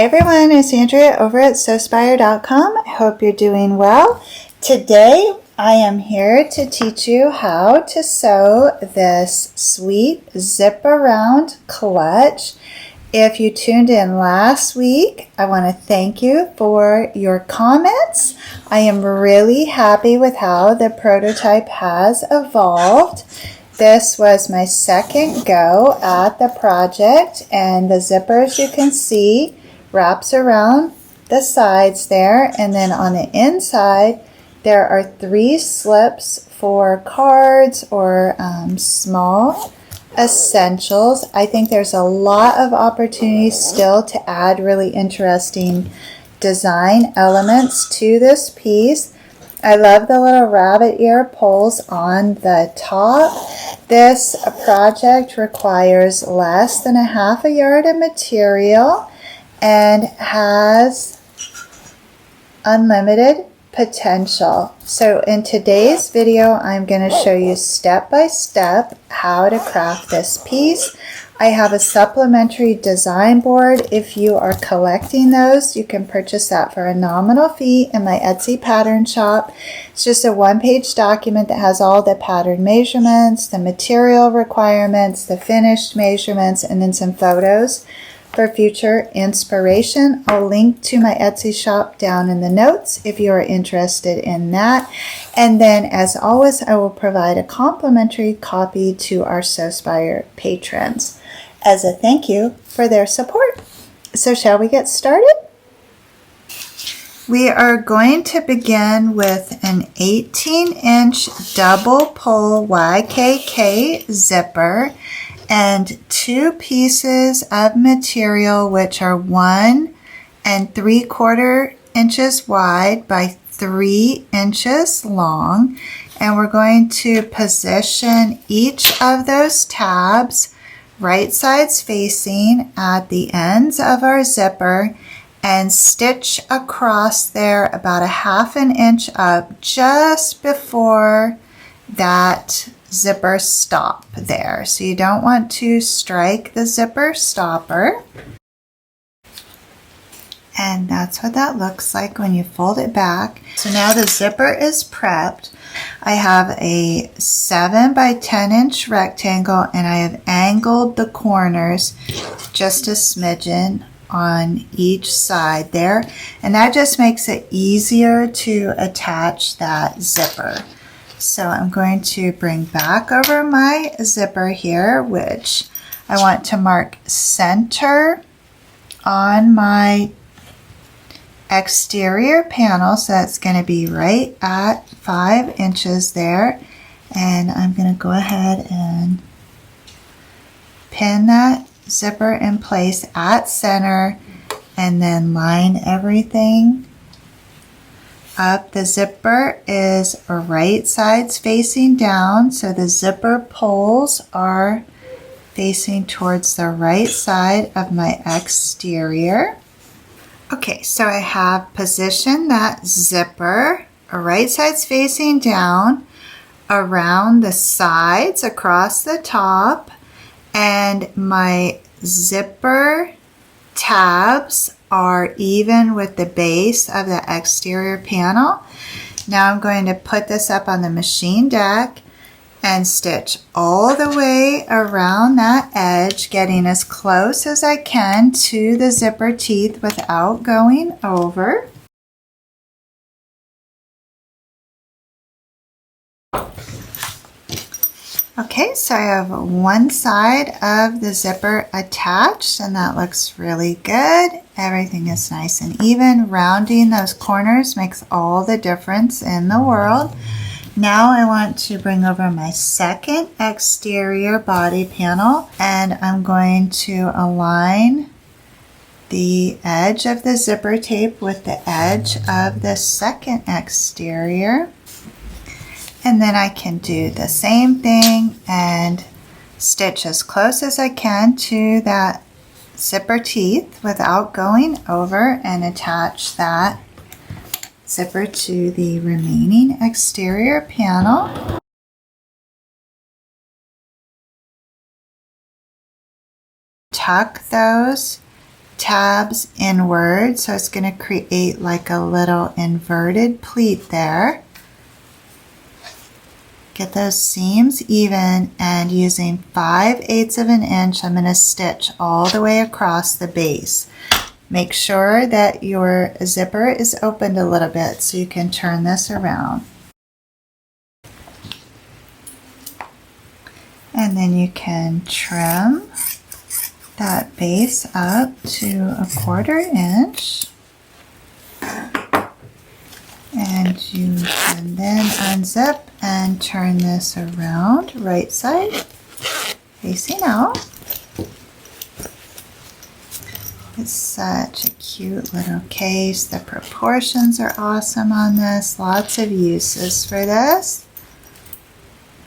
Hey everyone, it's Andrea over at Sewspire.com. I hope you're doing well. Today I am here to teach you how to sew this sweet zip around clutch. If you tuned in last week, I want to thank you for your comments. I am really happy with how the prototype has evolved. This was my second go at the project, and the zipper, as you can see, wraps around the sides there, and then on the inside there are 3 slips for cards or small essentials. I think there's a lot of opportunities still to add really interesting design elements to this piece. I love the little rabbit ear pulls on the top. This project requires less than a half a yard of material and has unlimited potential. So in today's video, I'm going to show you step by step how to craft this piece. I have a supplementary design board. If you are collecting those, you can purchase that for a nominal fee in my Etsy pattern shop. It's just a one-page document that has all the pattern measurements, the material requirements, the finished measurements, and then some photos for future inspiration. I'll link to my Etsy shop down in the notes if you are interested in that. And then, as always, I will provide a complimentary copy to our Sewspire patrons as a thank you for their support. So shall we get started? We are going to begin with an 18-inch double pull YKK zipper and 2 pieces of material which are 1 3/4 inches wide by 3 inches long, and we're going to position each of those tabs right sides facing at the ends of our zipper and stitch across there about a half an inch up just before that zipper stop there. So you don't want to strike the zipper stopper. And that's what that looks like when you fold it back. So now the zipper is prepped. I have a 7 by 10 inch rectangle, and I have angled the corners just a smidgen on each side there. And that just makes it easier to attach that zipper. So I'm going to bring back over my zipper here, which I want to mark center on my exterior panel. So that's going to be right at 5 inches there. And I'm going to go ahead and pin that zipper in place at center and then line everything up. The zipper is right sides facing down, so the zipper pulls are facing towards the right side of my exterior. Okay, so I have positioned that zipper right sides facing down around the sides across the top, and my zipper tabs are even with the base of the exterior panel. Now I'm going to put this up on the machine deck and stitch all the way around that edge, getting as close as I can to the zipper teeth without going over. Okay, so I have one side of the zipper attached, and that looks really good. Everything is nice and even. Rounding those corners makes all the difference in the world. Now I want to bring over my second exterior body panel, and I'm going to align the edge of the zipper tape with the edge of the second exterior. And then I can do the same thing and stitch as close as I can to that zipper teeth without going over, and attach that zipper to the remaining exterior panel. Tuck those tabs inward, so it's going to create like a little inverted pleat there. Get those seams even, and using 5/8 of an inch, I'm going to stitch all the way across the base. Make sure that your zipper is opened a little bit so you can turn this around. And then you can trim that base up to 1/4 inch. And you can then unzip and turn this around, right side facing out. It's such a cute little case. The proportions are awesome on this. Lots of uses for this.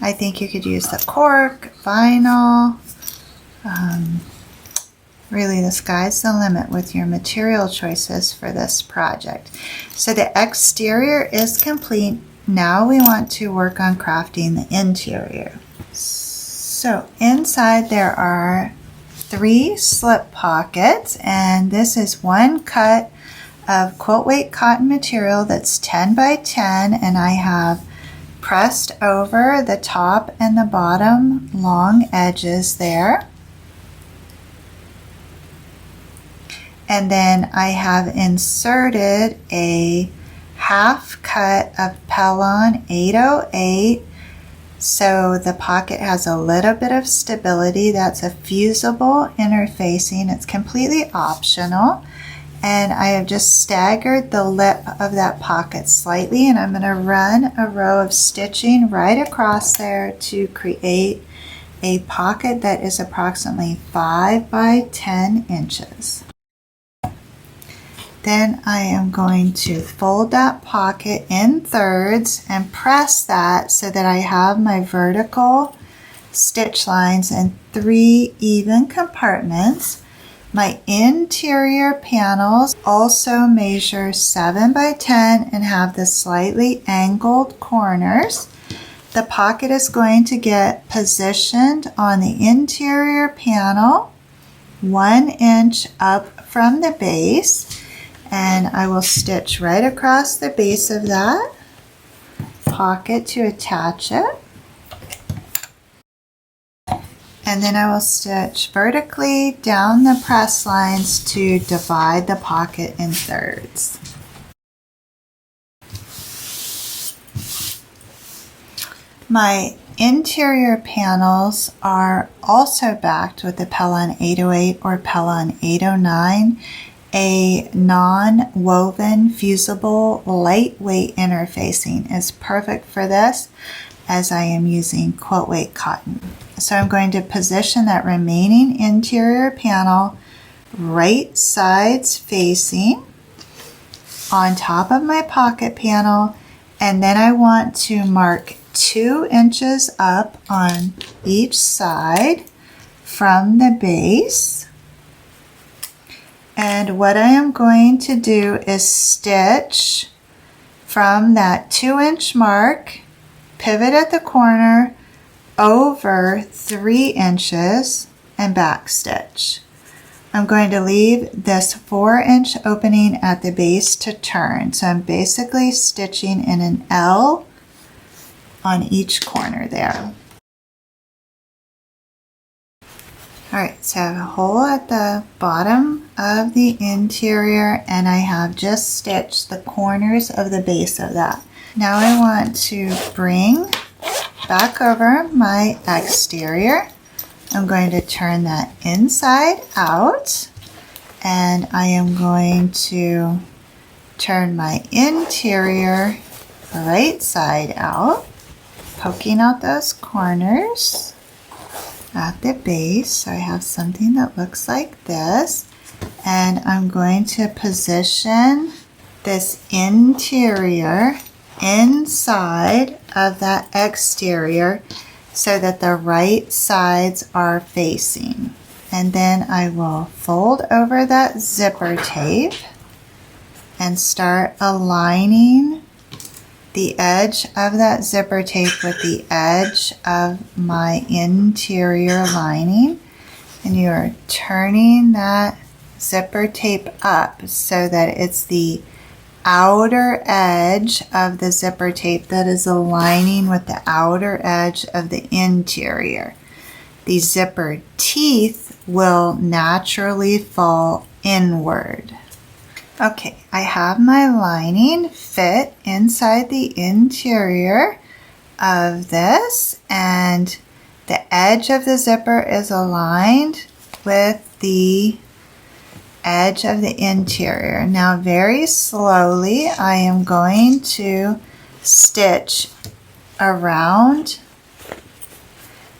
I think you could use the cork, vinyl. Really, the sky's the limit with your material choices for this project. So the exterior is complete. Now we want to work on crafting the interior. So inside there are 3 slip pockets, and this is 1 cut of quilt weight cotton material that's 10 by 10, and I have pressed over the top and the bottom long edges there. And then I have inserted a half cut of Pellon 808, so the pocket has a little bit of stability. That's a fusible interfacing. It's completely optional. And I have just staggered the lip of that pocket slightly, and I'm going to run a row of stitching right across there to create a pocket that is approximately 5 by 10 inches. Then I am going to fold that pocket in thirds and press that so that I have my vertical stitch lines in 3 even compartments. My interior panels also measure 7 by 10 and have the slightly angled corners. The pocket is going to get positioned on the interior panel 1 inch up from the base. And I will stitch right across the base of that pocket to attach it. And then I will stitch vertically down the press lines to divide the pocket in thirds. My interior panels are also backed with the Pellon 808 or Pellon 809. A non-woven, fusible, lightweight interfacing is perfect for this, as I am using quilt weight cotton. So I'm going to position that remaining interior panel right sides facing on top of my pocket panel, and then I want to mark 2 inches up on each side from the base. And what I am going to do is stitch from that 2-inch mark, pivot at the corner, over 3 inches, and back stitch. I'm going to leave this 4-inch opening at the base to turn. So I'm basically stitching in an L on each corner there. Alright, so I have a hole at the bottom of the interior, and I have just stitched the corners of the base of that. Now I want to bring back over my exterior. I'm going to turn that inside out, and I am going to turn my interior right side out, poking out those corners at the base. So I have something that looks like this, and I'm going to position this interior inside of that exterior so that the right sides are facing. And then I will fold over that zipper tape and start aligning the edge of that zipper tape with the edge of my interior lining, and you are turning that zipper tape up so that it's the outer edge of the zipper tape that is aligning with the outer edge of the interior. The zipper teeth will naturally fall inward. Okay, I have my lining fit inside the interior of this, and the edge of the zipper is aligned with the edge of the interior. Now very slowly I am going to stitch around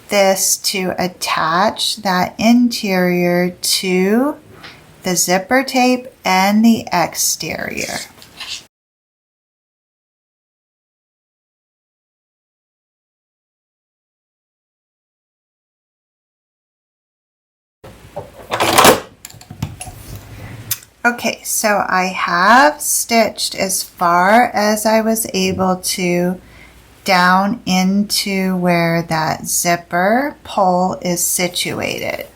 this to attach that interior to the zipper tape and the exterior. Okay, so I have stitched as far as I was able to down into where that zipper pole is situated.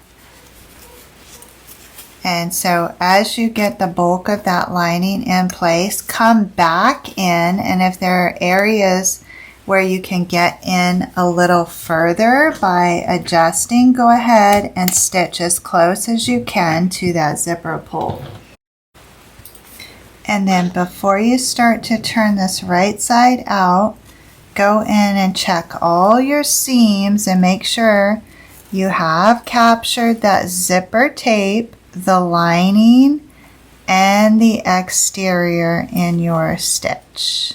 And so as you get the bulk of that lining in place, come back in, and if there are areas where you can get in a little further by adjusting, go ahead and stitch as close as you can to that zipper pole. And then before you start to turn this right side out, go in and check all your seams and make sure you have captured that zipper tape, the lining, and the exterior in your stitch.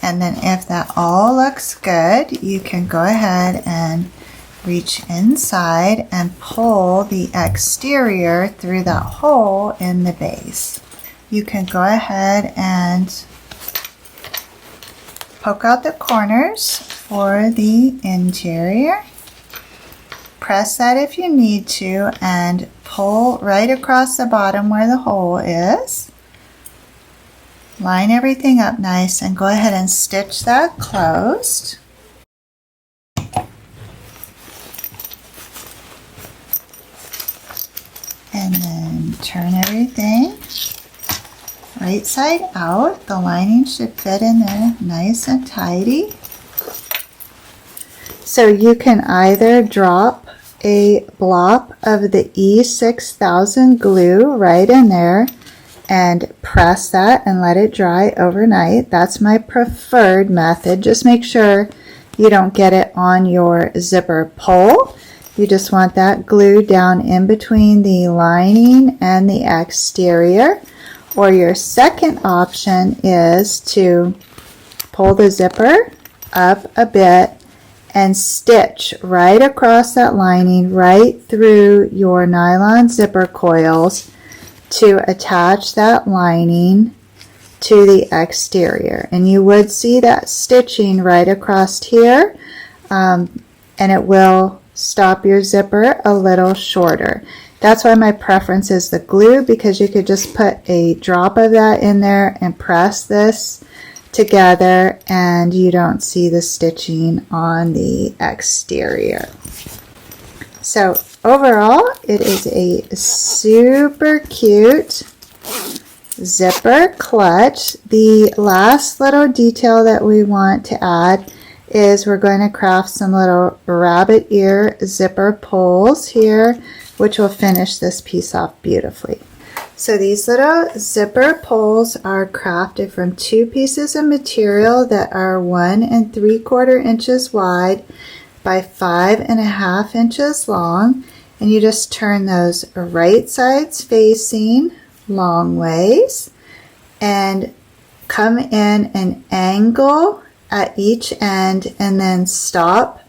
And then if that all looks good, you can go ahead and reach inside and pull the exterior through that hole in the base. You can go ahead and poke out the corners for the interior. Press that if you need to and pull right across the bottom where the hole is. Line everything up nice and go ahead and stitch that closed. And then turn everything right side out. The lining should fit in there nice and tidy. So you can either drop a blob of the E6000 glue right in there and press that and let it dry overnight. That's my preferred method. Just make sure you don't get it on your zipper pole. You just want that glue down in between the lining and the exterior. Or your second option is to pull the zipper up a bit and stitch right across that lining, right through your nylon zipper coils to attach that lining to the exterior. And you would see that stitching right across here, and it will stop your zipper a little shorter. That's why my preference is the glue, because you could just put a drop of that in there and press this together and you don't see the stitching on the exterior. So overall, it is a super cute zipper clutch. The last little detail that we want to add is we're going to craft some little rabbit ear zipper pulls here, which will finish this piece off beautifully. So these little zipper pulls are crafted from 2 pieces of material that are 1 3/4 inches wide by 5.5 inches long, and you just turn those right sides facing long ways and come in an angle at each end and then stop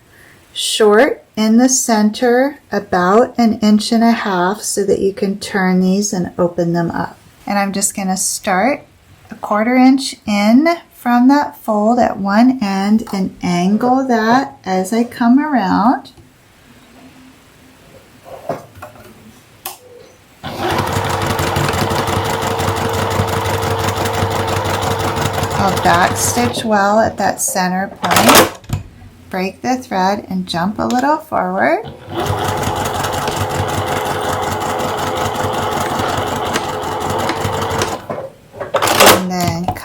short in the center about 1.5 inches so that you can turn these and open them up. And I'm just going to start 1/4 inch in from that fold at one end and angle that as I come around. I'll back stitch well at that center point, break the thread and jump a little forward.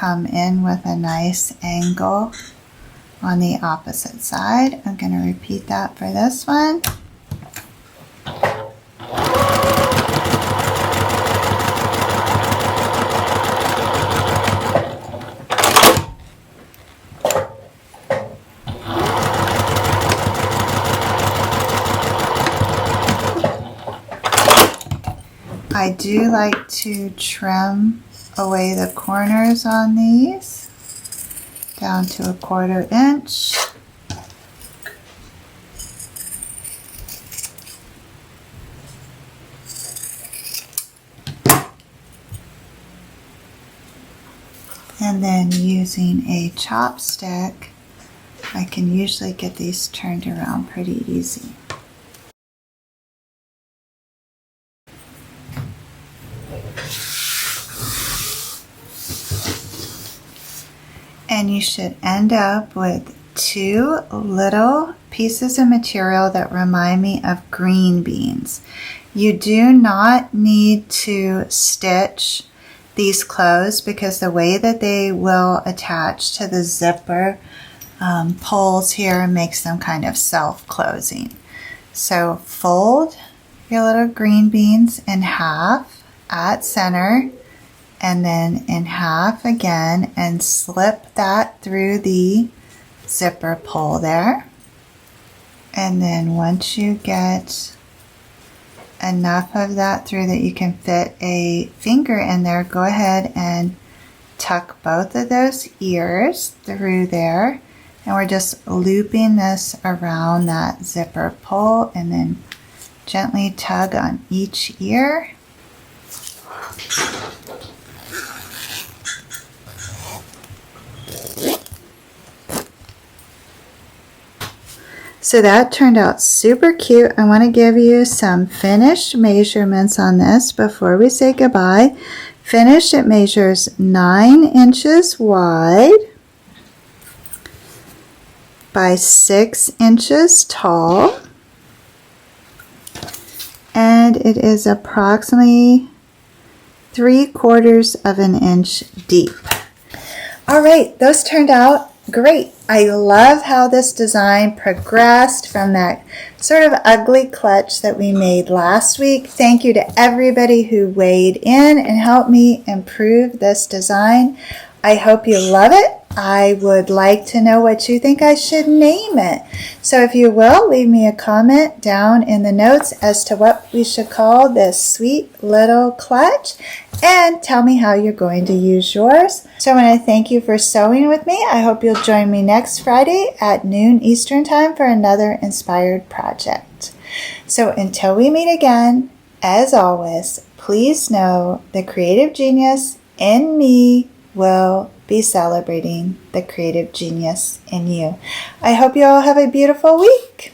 come in with a nice angle on the opposite side. I'm going to repeat that for this one. I do like to trim away the corners on these down to 1/4 inch. And then using a chopstick, I can usually get these turned around pretty easy. And you should end up with 2 little pieces of material that remind me of green beans. You do not need to stitch these closed because the way that they will attach to the zipper pulls here makes them kind of self-closing. So fold your little green beans in half at center, and then in half again, and slip that through the zipper pull there. And then once you get enough of that through that you can fit a finger in there, go ahead and tuck both of those ears through there. And we're just looping this around that zipper pull, and then gently tug on each ear. So that turned out super cute. I want to give you some finished measurements on this before we say goodbye. Finished, it measures 9 inches wide by 6 inches tall, and it is approximately 3/4 of an inch deep. All right, those turned out great. I love how this design progressed from that sort of ugly clutch that we made last week. Thank you to everybody who weighed in and helped me improve this design. I hope you love it. I would like to know what you think I should name it. So if you will, leave me a comment down in the notes as to what we should call this sweet little clutch, and tell me how you're going to use yours. So I want to thank you for sewing with me. I hope you'll join me next Friday at noon Eastern Time for another inspired project. So until we meet again, as always, please know the creative genius in me will be celebrating the creative genius in you. I hope you all have a beautiful week.